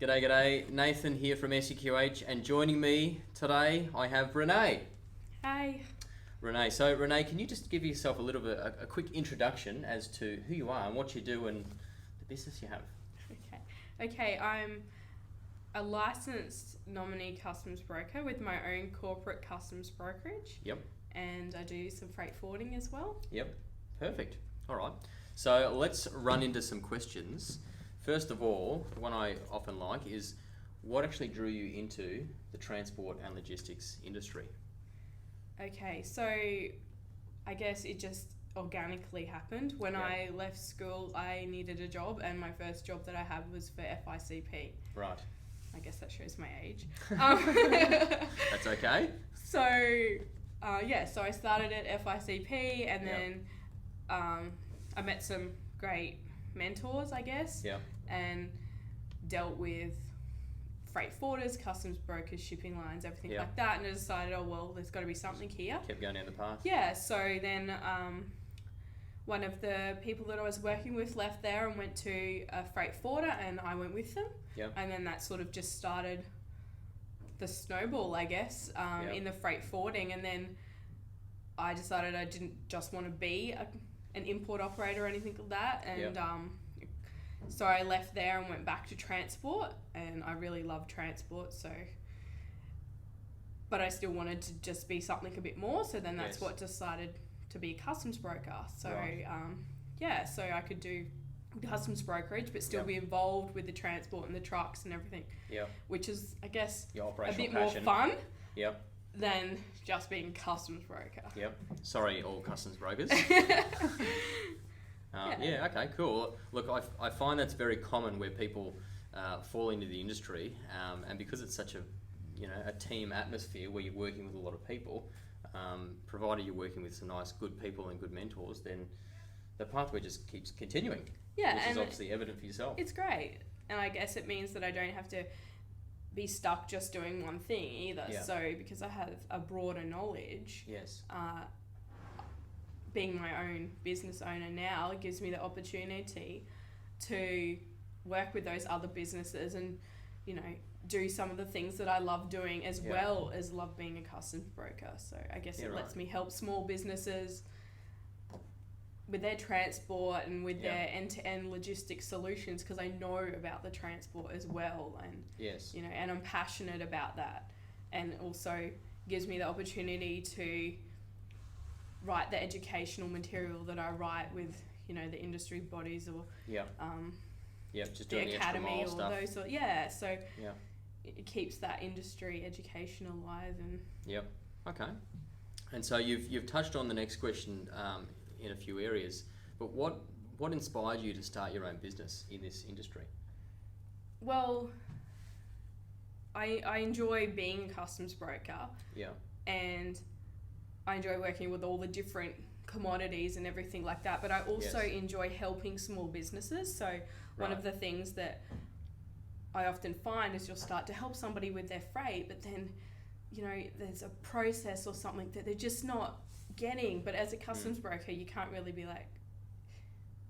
G'day. Nathan here from SEQH, and joining me today I have Renee. Hi. Renee, so Renee, can you just give yourself a little bit, a quick introduction as to who you are and what you do and the business you have? Okay, I'm a licensed nominee customs broker with my own corporate customs brokerage. Yep. And I do some freight forwarding as well. Yep, perfect. All right, so let's run into some questions. First of all, the one I often like is, what actually drew you into the transport and logistics industry? Okay, so I guess it just organically happened. When I left school, I needed a job, and my first job that I had was for FICP. Right. I guess that shows my age. That's okay. So I started at FICP, and then I met some great mentors, I guess. Yeah. And dealt with freight forwarders, customs brokers, shipping lines, everything like that. And I decided, there's got to be something here. Kept going down the path. Yeah, so then one of the people that I was working with left there and went to a freight forwarder, and I went with them. Yeah. And then that sort of just started the snowball, I guess, in the freight forwarding. And then I decided I didn't just want to be an import operator or anything like that. And so I left there and went back to transport, and I really love transport, but I still wanted to just be something a bit more, so then that's what decided to be a customs broker. So so I could do customs brokerage but still be involved with the transport and the trucks and everything, which is, I guess, a bit more fun than just being a customs broker. Sorry, all customs brokers. Okay, cool. Look, I find that's very common where people fall into the industry, and because it's such a team atmosphere where you're working with a lot of people, provided you're working with some nice, good people and good mentors, then the pathway just keeps continuing. Yeah, which and is obviously evident for yourself. It's great, and I guess it means that I don't have to be stuck just doing one thing either. So because I have a broader knowledge. Being my own business owner now, it gives me the opportunity to work with those other businesses and, do some of the things that I love doing as well as love being a customs broker. So I guess it lets me help small businesses with their transport and with their end-to-end logistics solutions, because I know about the transport as well, and and I'm passionate about that, and also gives me the opportunity to write the educational material that I write with, the industry bodies or just the doing the academy or stuff. those sort. So it keeps that industry education alive. And okay. And so you've touched on the next question in a few areas, but what inspired you to start your own business in this industry? Well, I enjoy being a customs broker. And I enjoy working with all the different commodities and everything like that, but I also enjoy helping small businesses. So one of the things that I often find is you'll start to help somebody with their freight, but then, there's a process or something that they're just not getting. But as a customs broker, you can't really be like,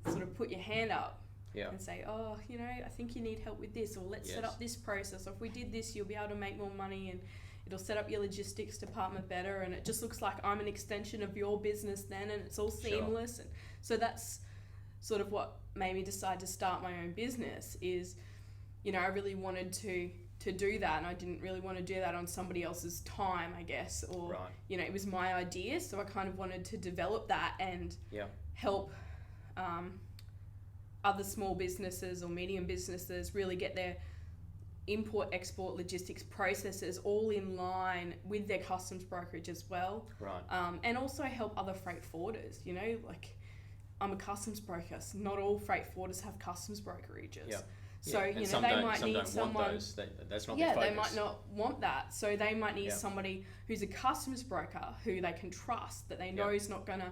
sort of put your hand up and say, I think you need help with this, or let's set up this process, or if we did this, you'll be able to make more money, and it'll set up your logistics department better, and it just looks like I'm an extension of your business then, and it's all seamless. And so that's sort of what made me decide to start my own business is, I really wanted to do that, and I didn't really want to do that on somebody else's time, I guess, or, it was my idea, so I kind of wanted to develop that and help other small businesses or medium businesses really get their import-export logistics processes all in line with their customs brokerage as well. And also help other freight forwarders, like I'm a customs broker, so not all freight forwarders have customs brokerages. So, they might need someone... That's not their focus. They might not want that. So they might need somebody who's a customs broker who they can trust, that they know is not going to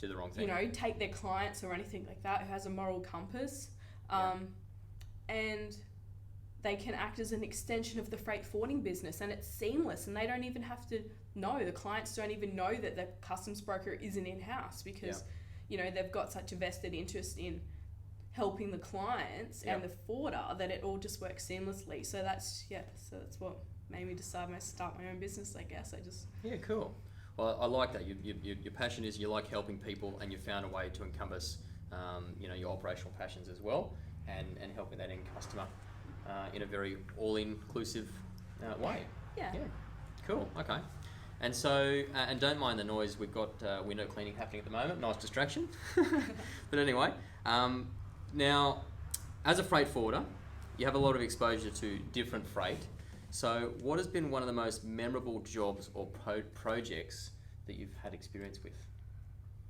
do the wrong thing. Take their clients or anything like that, who has a moral compass. And they can act as an extension of the freight forwarding business, and it's seamless, and they don't even have to know. The clients don't even know that the customs broker isn't in-house because, they've got such a vested interest in helping the clients and the forwarder, that it all just works seamlessly. So that's what made me decide to start my own business, I guess. Yeah, cool. Well, I like that. Your passion is you like helping people, and you found a way to encompass, your operational passions as well, and helping that end customer in a very all-inclusive way. Yeah. Cool. Okay. And so, and don't mind the noise. We've got window cleaning happening at the moment. Nice distraction. But anyway, now, as a freight forwarder, you have a lot of exposure to different freight. So what has been one of the most memorable jobs or projects that you've had experience with?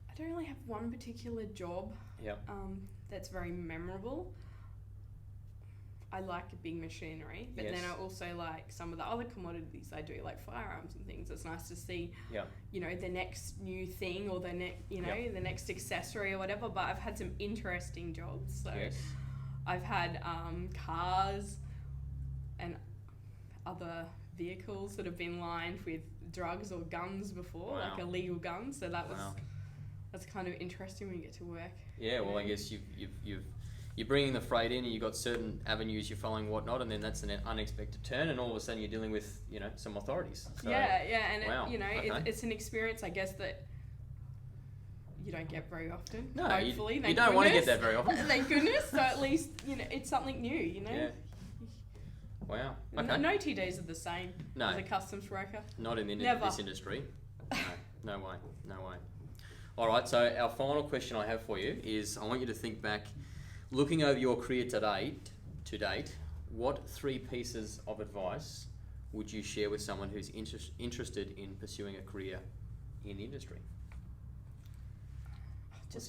I don't really have one particular job that's very memorable. I like big machinery, but then I also like some of the other commodities I do, like firearms and things. It's nice to see, the next new thing or the next accessory or whatever. But I've had some interesting jobs. So I've had cars and other vehicles that have been lined with drugs or guns before, like illegal guns. So that's kind of interesting when you get to work. Yeah, well, I guess you're bringing the freight in, and you've got certain avenues you're following, whatnot, and then that's an unexpected turn, and all of a sudden you're dealing with, some authorities. So, it's an experience, I guess, that you don't get very often. No, hopefully, you don't want to get that very often. Thank goodness. So at least it's something new. Yeah. Wow. Okay. No 2 days are the same as a customs broker. Not in this industry. No way. All right. So our final question I have for you is: I want you to think back. Looking over your career to date, what 3 pieces of advice would you share with someone who's interested in pursuing a career in the industry?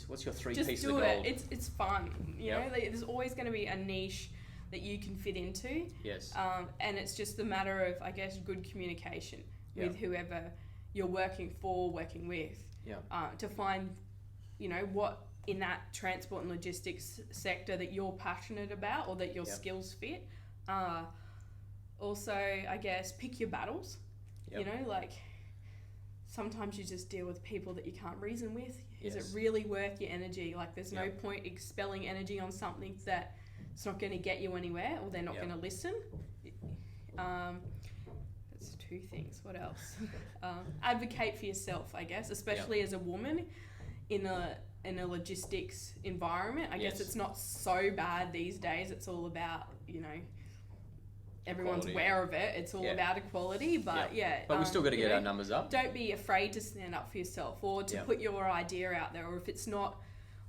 What's your 3 pieces of gold? Just do it. It's fun. There's always going to be a niche that you can fit into. Yes. And it's just a matter of, I guess, good communication with whoever you're working with. To find, what in that transport and logistics sector that you're passionate about or that your skills fit. Also, I guess, pick your battles. Sometimes you just deal with people that you can't reason with. Is it really worth your energy? There's no point expelling energy on something that it's not going to get you anywhere, or they're not going to listen. That's 2 things. What else? Advocate for yourself, I guess, especially as a woman in a logistics environment. I guess it's not so bad these days. It's all about, everyone's equality, aware of it. It's all about equality, but But we still got to get our numbers up. Don't be afraid to stand up for yourself or to put your idea out there. Or if it's not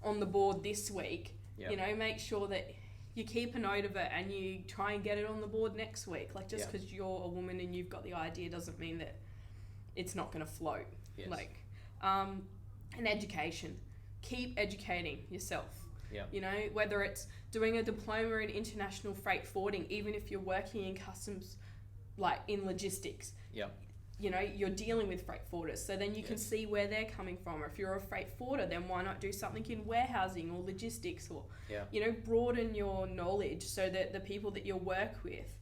on the board this week, make sure that you keep a note of it and you try and get it on the board next week. Just because you're a woman and you've got the idea doesn't mean that it's not going to float. Yes. And education. Keep educating yourself. Whether it's doing a diploma in international freight forwarding, even if you're working in customs, in logistics. You're dealing with freight forwarders, so then you can see where they're coming from. Or if you're a freight forwarder, then why not do something in warehousing or logistics, or broaden your knowledge so that the people that you work with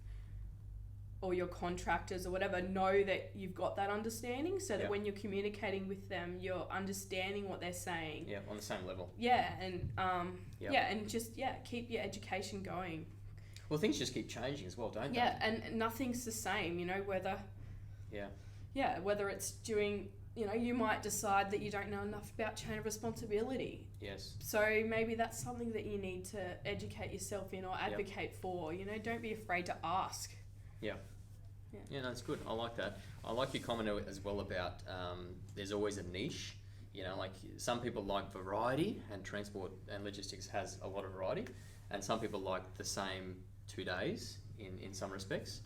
or your contractors or whatever know that you've got that understanding, so that when you're communicating with them, you're understanding what they're saying. On the same level. And just keep your education going. Well, things just keep changing as well, don't they? And nothing's the same, whether it's doing, you might decide that you don't know enough about chain of responsibility. Yes. So maybe that's something that you need to educate yourself in or advocate for. Don't be afraid to ask. Yeah, that's good. I like that. I like your comment as well about there's always a niche. Some people like variety, and transport and logistics has a lot of variety, and some people like the same 2 days in some respects.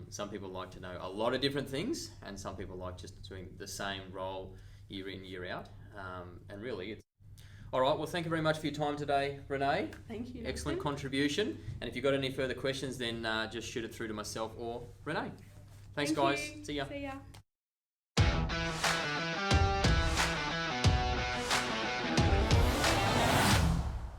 Some people like to know a lot of different things, and some people like just doing the same role year in, year out. And really, it's... All right, well, thank you very much for your time today, Renee. Thank you. Excellent contribution. And if you've got any further questions, then just shoot it through to myself or Renee. Thanks, guys. See ya.